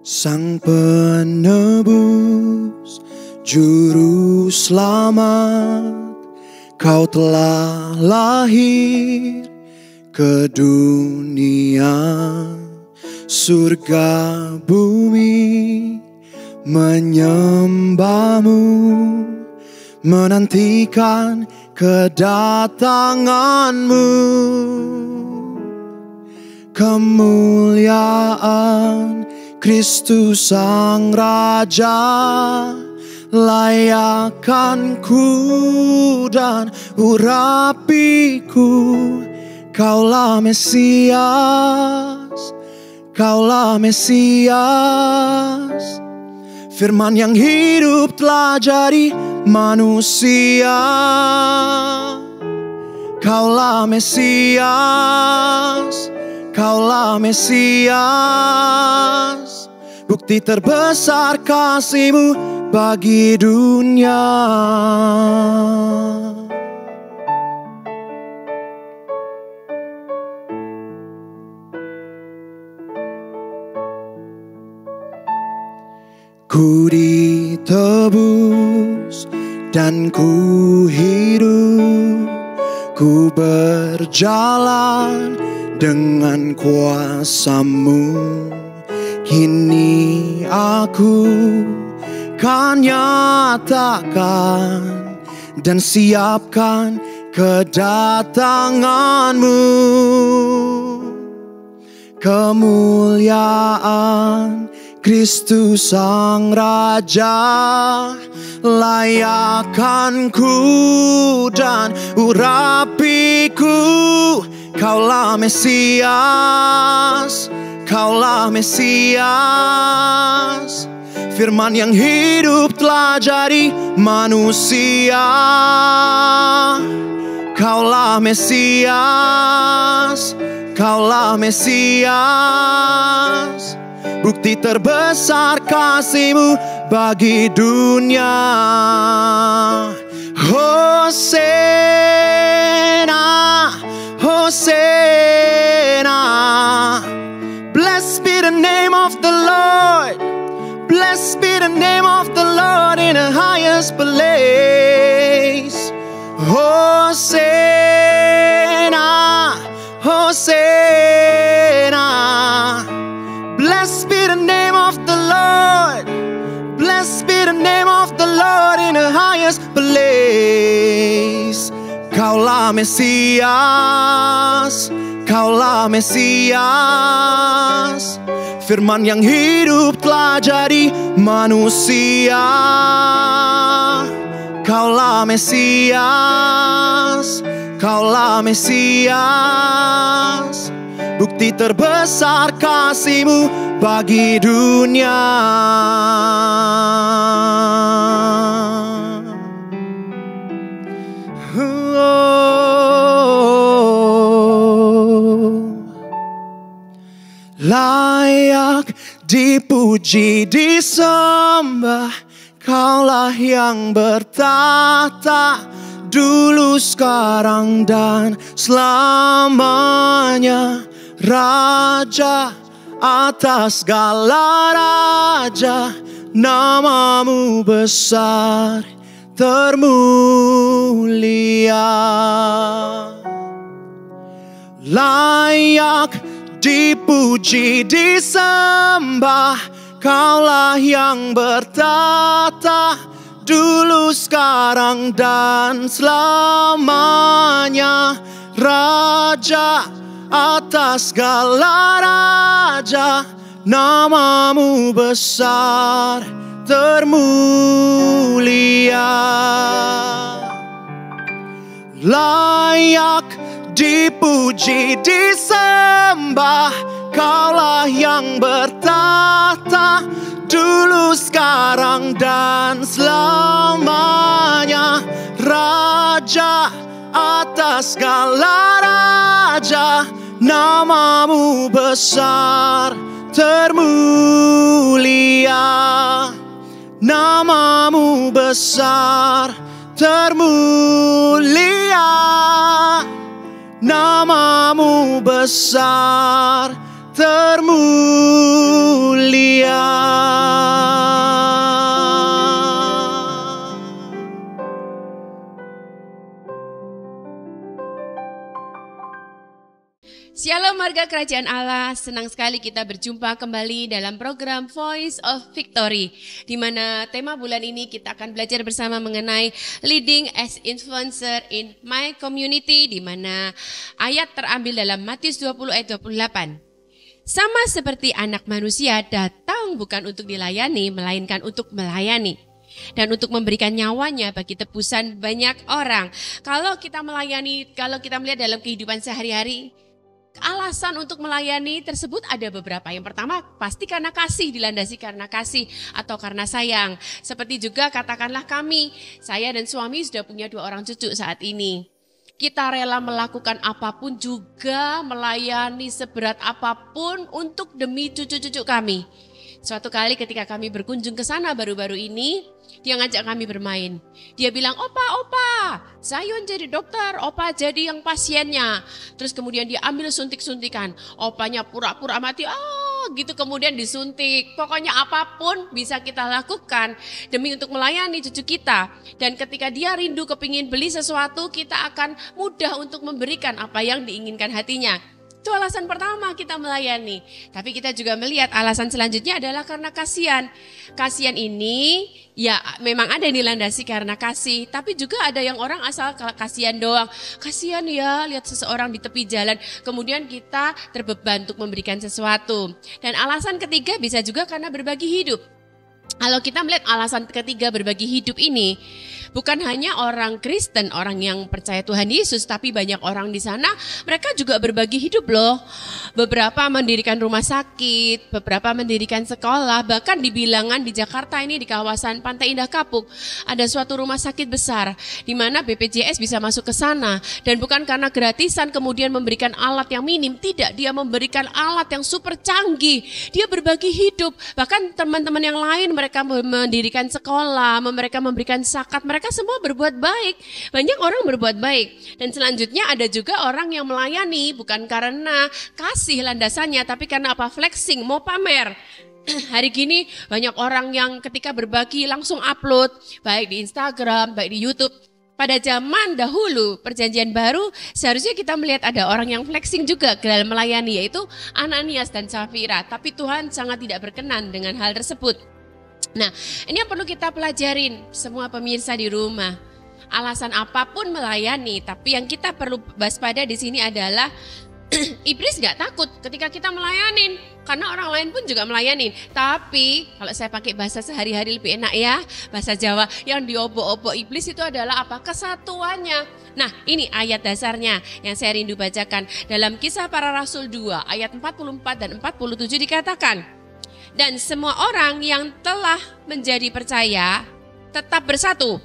Sang penebus, juru selamat, kau telah lahir ke dunia. Surga bumi menyembahmu, menantikan kedatanganmu. Kemuliaan Kristus Sang Raja, layakkan ku dan urapiku. Kaulah Mesias, Kaulah Mesias. Firman yang hidup telah jadi manusia. Kaulah Mesias, Kaulah Mesias. Bukti terbesar kasih-Mu bagi dunia. Ku ditebus dan ku hidup, ku berjalan dengan kuasa-Mu. Kini aku kan nyatakan dan siapkan kedatangan-Mu. Kemuliaan Kristus Sang Raja, layakkan ku dan urapiku. Kaulah Mesias, Kaulah Mesias. Firman yang hidup telah jadi manusia. Kaulah Mesias, Kaulah Mesias. Bukti terbesar kasih-Mu bagi dunia. Hosana, Hosana. Blessed be the name of the Lord. Blessed be the name of the Lord in the highest place. Hosana, Hosana. Blessed be the name of the Lord. Blessed be the name of the Lord in the highest place. Kaulah Mesias, Kaulah Mesias. Firman yang hidup telah jadi manusia. Kaulah Mesias, Kaulah Mesias. Bukti terbesar kasih-Mu bagi dunia. Layak dipuji, disembah, Kaulah yang bertahta, dulu, sekarang, dan selamanya. Raja atas segala raja, nama-Mu besar termulia. Layak dipuji, disembah, Kaulah yang bertahta, dulu, sekarang, dan selamanya. Raja atas segala raja, nama-Mu besar termulia. Layak dipuji, disembah, Kaulah yang bertahta, dulu, sekarang, dan selamanya. Raja atas segala raja, nama-Mu besar termulia. Nama-Mu besar termulia. Nama-Mu besar termulia. Shalom warga kerajaan Allah, senang sekali kita berjumpa kembali dalam program Voice of Victory, di mana tema bulan ini kita akan belajar bersama mengenai Leading as Influencer in My Community, di mana ayat terambil dalam Matius 20 ayat 28. Sama seperti anak manusia datang bukan untuk dilayani, melainkan untuk melayani. Dan untuk memberikan nyawanya bagi tebusan banyak orang. Kalau kita melayani, kalau kita melihat dalam kehidupan sehari-hari, alasan untuk melayani tersebut ada beberapa. Yang pertama pasti karena kasih, dilandasi karena kasih atau karena sayang. Seperti juga katakanlah kami, saya dan suami sudah punya 2 orang cucu saat ini. Kita rela melakukan apapun juga, melayani seberat apapun untuk demi cucu-cucu kami. Suatu kali ketika kami berkunjung ke sana baru-baru ini, dia ngajak kami bermain. Dia bilang, opa, Zayun jadi dokter, opa jadi yang pasiennya. Terus kemudian dia ambil suntik-suntikan. Opanya pura-pura mati, gitu kemudian disuntik. Pokoknya apapun bisa kita lakukan demi untuk melayani cucu kita. Dan ketika dia rindu kepingin beli sesuatu, kita akan mudah untuk memberikan apa yang diinginkan hatinya. Itu alasan pertama kita melayani. Tapi kita juga melihat alasan selanjutnya adalah karena kasihan. Kasihan ini ya memang ada yang dilandasi karena kasih. Tapi juga ada yang orang asal kasihan doang. Kasihan ya lihat seseorang di tepi jalan. Kemudian kita terbeban untuk memberikan sesuatu. Dan alasan ketiga bisa juga karena berbagi hidup. Kalau kita melihat alasan ketiga berbagi hidup ini, bukan hanya orang Kristen, orang yang percaya Tuhan Yesus, tapi banyak orang di sana mereka juga berbagi hidup loh. Beberapa mendirikan rumah sakit, beberapa mendirikan sekolah, bahkan di Bilangan di Jakarta ini di kawasan Pantai Indah Kapuk ada suatu rumah sakit besar di mana BPJS bisa masuk ke sana, dan bukan karena gratisan kemudian memberikan alat yang minim, tidak, dia memberikan alat yang super canggih. Dia berbagi hidup, bahkan teman-teman yang lain mereka mendirikan sekolah, mereka memberikan zakat, mereka semua berbuat baik. Banyak orang berbuat baik. Dan selanjutnya ada juga orang yang melayani bukan karena kasih landasannya, tapi karena apa? Flexing, mau pamer. Hari gini banyak orang yang ketika berbagi langsung upload, baik di Instagram, baik di YouTube. Pada zaman dahulu, perjanjian baru, seharusnya kita melihat ada orang yang flexing juga dalam melayani, yaitu Ananias dan Safira. Tapi Tuhan sangat tidak berkenan dengan hal tersebut. Nah, ini yang perlu kita pelajarin semua pemirsa di rumah. Alasan apapun melayani, tapi yang kita perlu waspada di sini adalah iblis nggak takut ketika kita melayanin, karena orang lain pun juga melayanin. Tapi kalau saya pakai bahasa sehari-hari lebih enak ya, bahasa Jawa, yang diobok-obok iblis itu adalah apa? Kesatuannya. Nah, ini ayat dasarnya yang saya rindu bacakan dalam Kisah Para Rasul 2 ayat 44 dan 47 dikatakan, dan semua orang yang telah menjadi percaya tetap bersatu.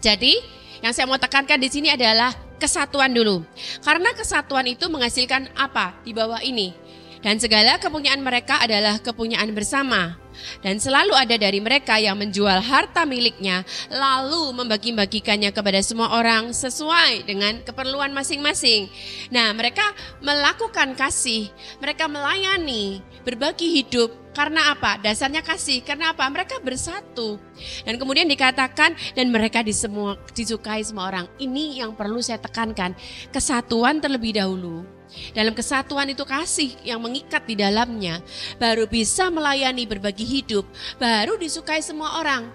Jadi, yang saya mau tekankan di sini adalah kesatuan dulu. Karena kesatuan itu menghasilkan apa di bawah ini? Dan segala kepunyaan mereka adalah kepunyaan bersama. Dan selalu ada dari mereka yang menjual harta miliknya, lalu membagi-bagikannya kepada semua orang sesuai dengan keperluan masing-masing. Nah, mereka melakukan kasih, mereka melayani, berbagi hidup. Karena apa? Dasarnya kasih. Karena apa? Mereka bersatu. Dan kemudian dikatakan, dan mereka disukai semua orang. Ini yang perlu saya tekankan. Kesatuan terlebih dahulu. Dalam kesatuan itu kasih yang mengikat di dalamnya. Baru bisa melayani, berbagi hidup. Baru disukai semua orang.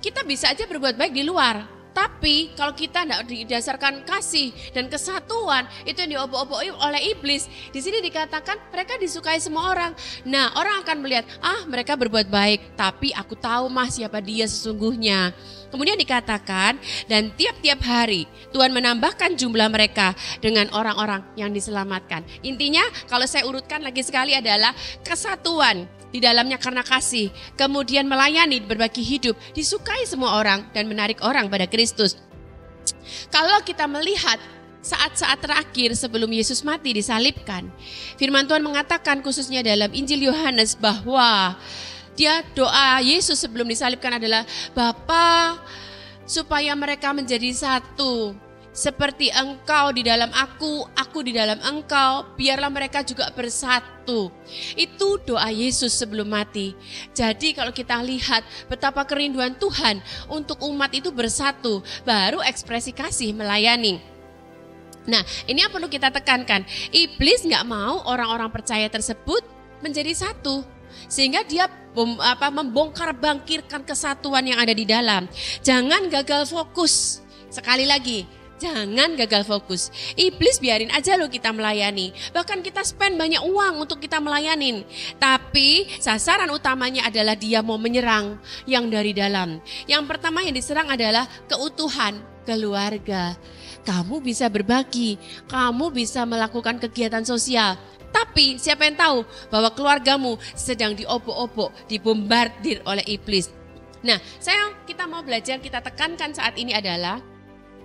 Kita bisa aja berbuat baik di luar. Tapi kalau kita tidak didasarkan kasih dan kesatuan, itu yang diobok-obok oleh iblis. Di sini dikatakan mereka disukai semua orang. Nah, orang akan melihat, mereka berbuat baik, tapi aku tahu siapa dia sesungguhnya. Kemudian dikatakan, dan tiap-tiap hari Tuhan menambahkan jumlah mereka dengan orang-orang yang diselamatkan. Intinya kalau saya urutkan lagi sekali adalah kesatuan. Di dalamnya karena kasih, kemudian melayani, berbagi hidup, disukai semua orang dan menarik orang pada Kristus. Kalau kita melihat saat-saat terakhir sebelum Yesus mati disalibkan, firman Tuhan mengatakan khususnya dalam Injil Yohanes bahwa doa Yesus sebelum disalibkan adalah, Bapa, supaya mereka menjadi satu seperti engkau di dalam aku di dalam engkau, biarlah mereka juga bersatu. Itu doa Yesus sebelum mati. Jadi kalau kita lihat betapa kerinduan Tuhan untuk umat itu bersatu, baru ekspresi kasih melayani. Nah, ini yang perlu kita tekankan. Iblis nggak mau orang-orang percaya tersebut menjadi satu, sehingga dia membongkar bangkirkan kesatuan yang ada di dalam. Jangan gagal fokus. Sekali lagi, jangan gagal fokus. Iblis biarin aja loh kita melayani. Bahkan kita spend banyak uang untuk kita melayanin. Tapi sasaran utamanya adalah dia mau menyerang yang dari dalam. Yang pertama yang diserang adalah keutuhan keluarga. Kamu bisa berbagi, kamu bisa melakukan kegiatan sosial. Tapi siapa yang tahu bahwa keluargamu sedang diobok-obok, dibombardir oleh iblis. Nah, kita mau belajar, kita tekankan saat ini adalah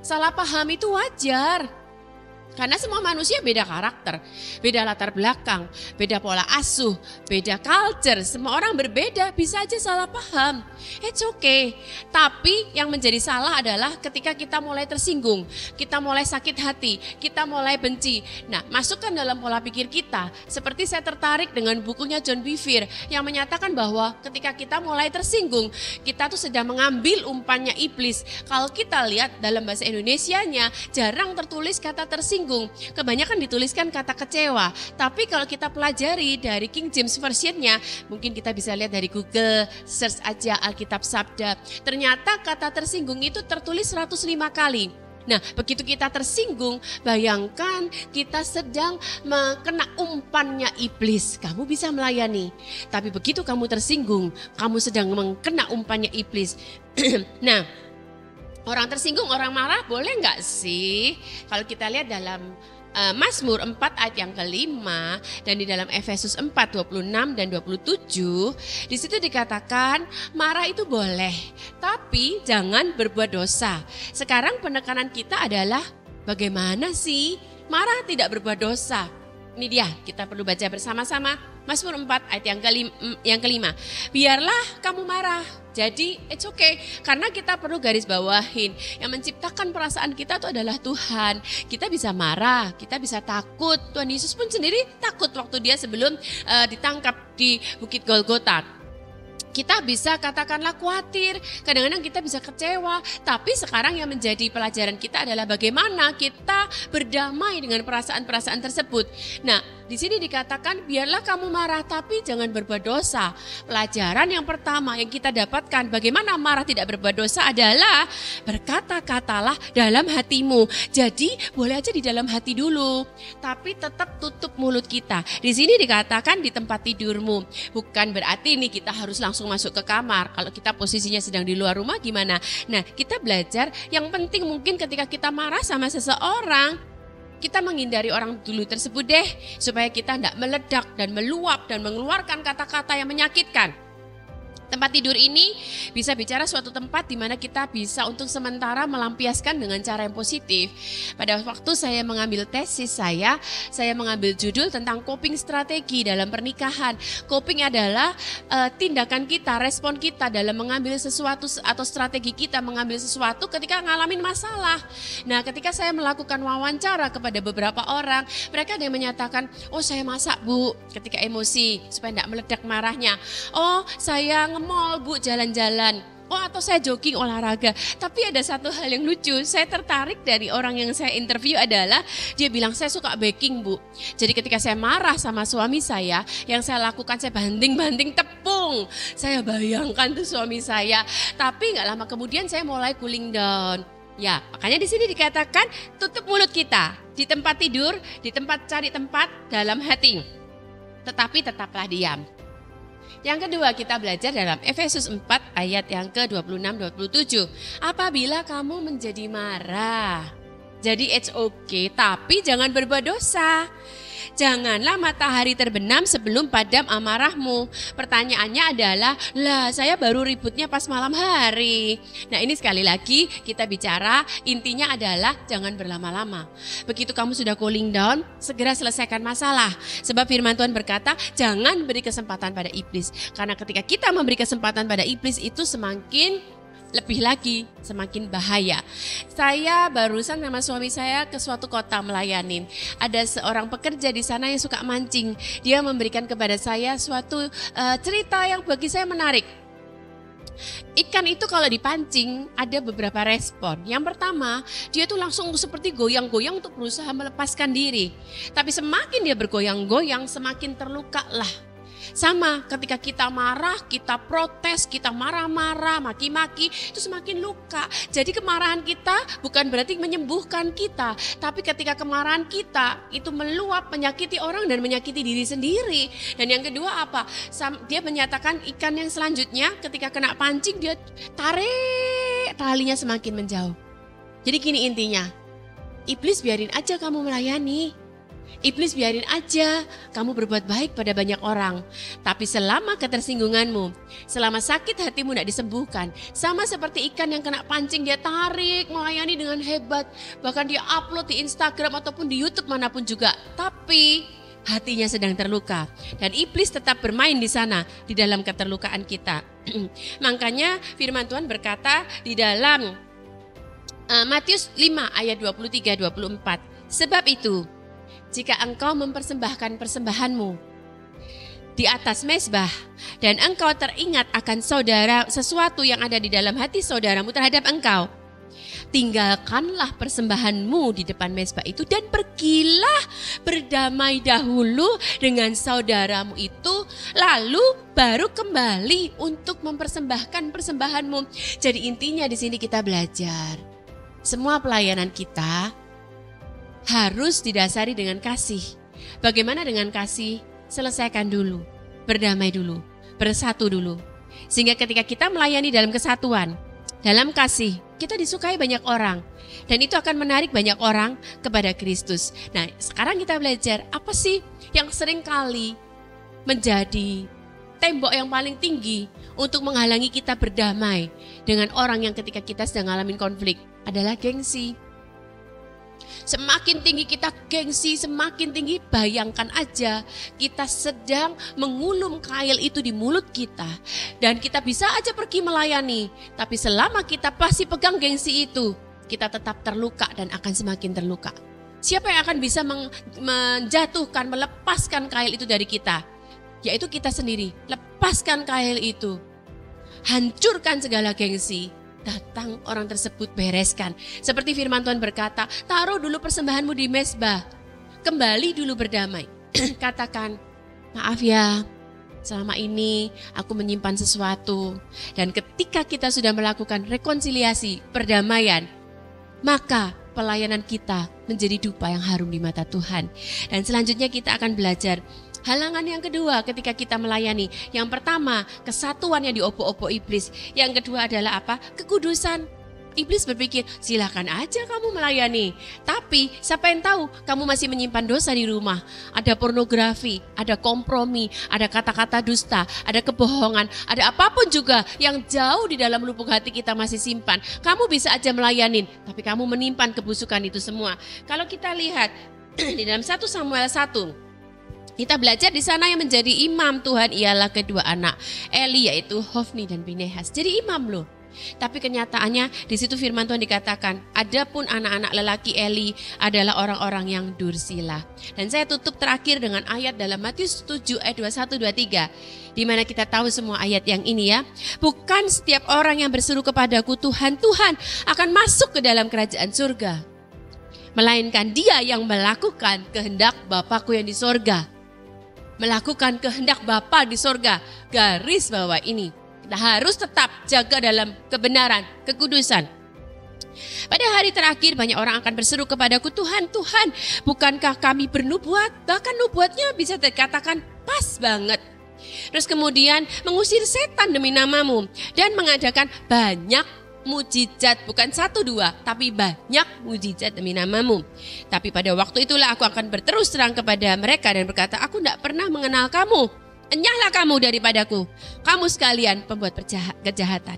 salah paham itu wajar. Karena semua manusia beda karakter, beda latar belakang, beda pola asuh, beda culture. Semua orang berbeda, bisa aja salah paham. It's okay. Tapi yang menjadi salah adalah ketika kita mulai tersinggung, kita mulai sakit hati, kita mulai benci. Nah, masukkan dalam pola pikir kita. Seperti saya tertarik dengan bukunya John Bevere yang menyatakan bahwa ketika kita mulai tersinggung, kita tuh sedang mengambil umpannya iblis. Kalau kita lihat dalam bahasa Indonesianya, jarang tertulis kata tersinggung. Kebanyakan dituliskan kata kecewa. Tapi kalau kita pelajari dari King James Version-nya, mungkin kita bisa lihat dari Google, search aja Alkitab Sabda. Ternyata kata tersinggung itu tertulis 105 kali. Nah, begitu kita tersinggung, bayangkan kita sedang kena umpannya iblis. Kamu bisa melayani, tapi begitu kamu tersinggung, kamu sedang kena umpannya iblis. Nah, orang tersinggung, orang marah boleh nggak sih? Kalau kita lihat dalam Mazmur 4 ayat yang kelima dan di dalam Efesus 4, 26 dan 27, di situ dikatakan marah itu boleh, tapi jangan berbuat dosa. Sekarang penekanan kita adalah bagaimana sih marah tidak berbuat dosa? Ini dia, kita perlu baca bersama-sama Mazmur 4 ayat yang kelima. Biarlah kamu marah. Jadi it's okay, karena kita perlu garis bawahin yang menciptakan perasaan kita itu adalah Tuhan. Kita bisa marah, kita bisa takut. Tuhan Yesus pun sendiri takut waktu dia sebelum ditangkap di Bukit Golgota. Kita bisa katakanlah khawatir, kadang-kadang kita bisa kecewa, tapi sekarang yang menjadi pelajaran kita adalah bagaimana kita berdamai dengan perasaan-perasaan tersebut. Nah, di sini dikatakan biarlah kamu marah tapi jangan berbuat dosa. Pelajaran yang pertama yang kita dapatkan bagaimana marah tidak berbuat dosa adalah berkata-katalah dalam hatimu. Jadi boleh aja di dalam hati dulu, tapi tetap tutup mulut kita. Di sini dikatakan di tempat tidurmu. Bukan berarti nih kita harus langsung masuk ke kamar. Kalau kita posisinya sedang di luar rumah gimana? Nah, kita belajar yang penting mungkin ketika kita marah sama seseorang, kita menghindari orang dulu tersebut deh, supaya kita tidak meledak dan meluap dan mengeluarkan kata-kata yang menyakitkan. Tempat tidur ini bisa bicara suatu tempat di mana kita bisa untuk sementara melampiaskan dengan cara yang positif. Pada waktu saya mengambil tesis saya mengambil judul tentang coping strategi dalam pernikahan. Coping adalah tindakan kita, respon kita dalam mengambil sesuatu atau strategi kita mengambil sesuatu ketika ngalamin masalah. Nah, ketika saya melakukan wawancara kepada beberapa orang, mereka ada yang menyatakan, oh saya masak Bu ketika emosi supaya tidak meledak marahnya. Oh saya mall Bu, jalan-jalan. Oh atau saya jogging, olahraga. Tapi ada satu hal yang lucu, saya tertarik dari orang yang saya interview adalah dia bilang saya suka baking Bu. Jadi ketika saya marah sama suami saya, yang saya lakukan saya banting-banting tepung. Saya bayangkan tuh suami saya. Tapi gak lama kemudian saya mulai cooling down. Ya, makanya di sini dikatakan tutup mulut kita di tempat tidur, di tempat cari tempat dalam hati. Tetapi tetaplah diam. Yang kedua kita belajar dalam Efesus 4 ayat yang ke-26-27. Apabila kamu menjadi marah, jadi it's okay, tapi jangan berbuat dosa. Janganlah matahari terbenam sebelum padam amarahmu. Pertanyaannya adalah, lah saya baru ributnya pas malam hari. Nah ini sekali lagi kita bicara intinya adalah jangan berlama-lama. Begitu kamu sudah cooling down, segera selesaikan masalah. Sebab firman Tuhan berkata, jangan beri kesempatan pada iblis. Karena ketika kita memberi kesempatan pada iblis itu semakin lebih lagi semakin bahaya. Saya barusan sama suami saya ke suatu kota melayani. Ada seorang pekerja di sana yang suka mancing. Dia memberikan kepada saya suatu cerita yang bagi saya menarik. Ikan itu kalau dipancing ada beberapa respon. Yang pertama, dia tuh langsung seperti goyang-goyang untuk berusaha melepaskan diri. Tapi semakin dia bergoyang-goyang, semakin terlukalah. Sama ketika kita marah, kita protes, kita marah-marah, maki-maki, itu semakin luka. Jadi kemarahan kita bukan berarti menyembuhkan kita, tapi ketika kemarahan kita itu meluap, menyakiti orang dan menyakiti diri sendiri. Dan yang kedua apa? Dia menyatakan ikan yang selanjutnya ketika kena pancing dia tarik talinya semakin menjauh. Jadi gini intinya, iblis biarin aja kamu melayani. Iblis biarin aja kamu berbuat baik pada banyak orang. Tapi selama ketersinggunganmu, selama sakit hatimu tidak disembuhkan, sama seperti ikan yang kena pancing, dia tarik melayani dengan hebat. Bahkan dia upload di Instagram ataupun di YouTube manapun juga. Tapi hatinya sedang terluka. Dan iblis tetap bermain di sana, di dalam keterlukaan kita. Makanya firman Tuhan berkata di dalam Matius 5 ayat 23-24. Sebab itu, jika engkau mempersembahkan persembahanmu di atas mezbah dan engkau teringat akan sesuatu yang ada di dalam hati saudaramu terhadap engkau, tinggalkanlah persembahanmu di depan mezbah itu dan pergilah berdamai dahulu dengan saudaramu itu, lalu baru kembali untuk mempersembahkan persembahanmu. Jadi intinya di sini kita belajar, semua pelayanan kita harus didasari dengan kasih. Bagaimana dengan kasih? Selesaikan dulu, berdamai dulu, bersatu dulu. Sehingga ketika kita melayani dalam kesatuan, dalam kasih, kita disukai banyak orang. Dan itu akan menarik banyak orang kepada Kristus. Nah, sekarang kita belajar apa sih yang sering kali menjadi tembok yang paling tinggi untuk menghalangi kita berdamai dengan orang yang ketika kita sedang ngalamin konflik adalah gengsi. Semakin tinggi kita gengsi, semakin tinggi, bayangkan aja kita sedang mengulum kail itu di mulut kita. Dan kita bisa aja pergi melayani, tapi selama kita masih pegang gengsi itu, kita tetap terluka dan akan semakin terluka. Siapa yang akan bisa menjatuhkan, melepaskan kail itu dari kita? Yaitu kita sendiri. Lepaskan kail itu, hancurkan segala gengsi. Datang orang tersebut, bereskan. Seperti firman Tuhan berkata, taruh dulu persembahanmu di mezbah. Kembali dulu berdamai. Katakan, maaf ya, selama ini aku menyimpan sesuatu. Dan ketika kita sudah melakukan rekonsiliasi, perdamaian, maka pelayanan kita menjadi dupa yang harum di mata Tuhan. Dan selanjutnya kita akan belajar halangan yang kedua ketika kita melayani. Yang pertama, kesatuan yang diopo-opo iblis. Yang kedua adalah apa? Kekudusan. Iblis berpikir, silakan aja kamu melayani. Tapi siapa yang tahu kamu masih menyimpan dosa di rumah. Ada pornografi, ada kompromi, ada kata-kata dusta, ada kebohongan, ada apapun juga yang jauh di dalam lubuk hati kita masih simpan. Kamu bisa aja melayanin, tapi kamu menyimpan kebusukan itu semua. Kalau kita lihat di dalam 1 Samuel 1, kita belajar di sana yang menjadi imam Tuhan ialah kedua anak Eli, yaitu Hofni dan Pinehas. Jadi imam loh. Tapi kenyataannya di situ firman Tuhan dikatakan, adapun anak-anak lelaki Eli adalah orang-orang yang dursila. Dan saya tutup terakhir dengan ayat dalam Matius 7 ayat 21-23. Di mana kita tahu semua ayat yang ini ya. Bukan setiap orang yang berseru kepadaku Tuhan, Tuhan akan masuk ke dalam kerajaan surga. Melainkan dia yang melakukan kehendak Bapakku yang di sorga. Melakukan kehendak Bapa di sorga. Garis bawah ini, kita harus tetap jaga dalam kebenaran, kekudusan. Pada hari terakhir banyak orang akan berseru kepadaku, Tuhan, Tuhan, bukankah kami bernubuat? Bahkan nubuatnya bisa dikatakan pas banget. Terus kemudian mengusir setan demi namamu dan mengadakan banyak mujizat, bukan 1-2, tapi banyak mujizat demi namamu. Tapi pada waktu itulah aku akan berterus terang kepada mereka dan berkata, aku tidak pernah mengenal kamu. Enyahlah kamu daripadaku, kamu sekalian pembuat kejahatan.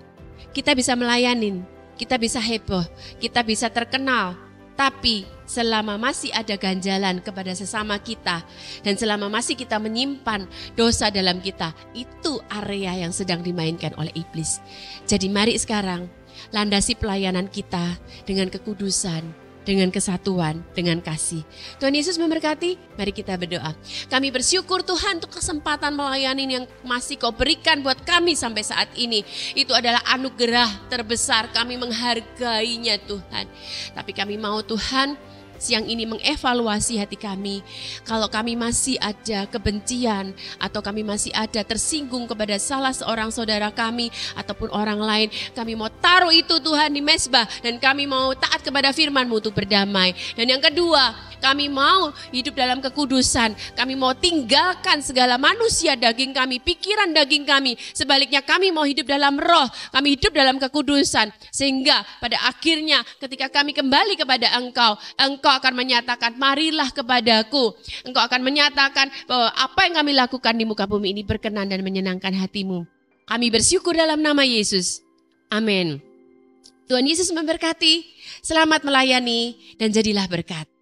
Kita bisa melayanin, kita bisa heboh, kita bisa terkenal. Tapi selama masih ada ganjalan kepada sesama kita dan selama masih kita menyimpan dosa dalam kita, itu area yang sedang dimainkan oleh iblis. Jadi mari sekarang landasi pelayanan kita dengan kekudusan, dengan kesatuan, dengan kasih. Tuhan Yesus memberkati, mari kita berdoa. Kami bersyukur Tuhan untuk kesempatan melayani yang masih Kau berikan buat kami sampai saat ini. Itu adalah anugerah terbesar, kami menghargainya Tuhan. Tapi kami mau Tuhan, siang ini mengevaluasi hati kami. Kalau kami masih ada kebencian atau kami masih ada tersinggung kepada salah seorang saudara kami ataupun orang lain, kami mau taruh itu Tuhan di mezbah dan kami mau taat kepada firman-Mu untuk berdamai. Dan yang kedua, kami mau hidup dalam kekudusan. Kami mau tinggalkan segala manusia daging kami, pikiran daging kami. Sebaliknya kami mau hidup dalam roh, kami hidup dalam kekudusan. Sehingga pada akhirnya ketika kami kembali kepada Engkau akan menyatakan, marilah kepadaku. Engkau akan menyatakan bahwa apa yang kami lakukan di muka bumi ini berkenan dan menyenangkan hati-Mu. Kami bersyukur dalam nama Yesus. Amin. Tuhan Yesus memberkati. Selamat melayani dan jadilah berkat.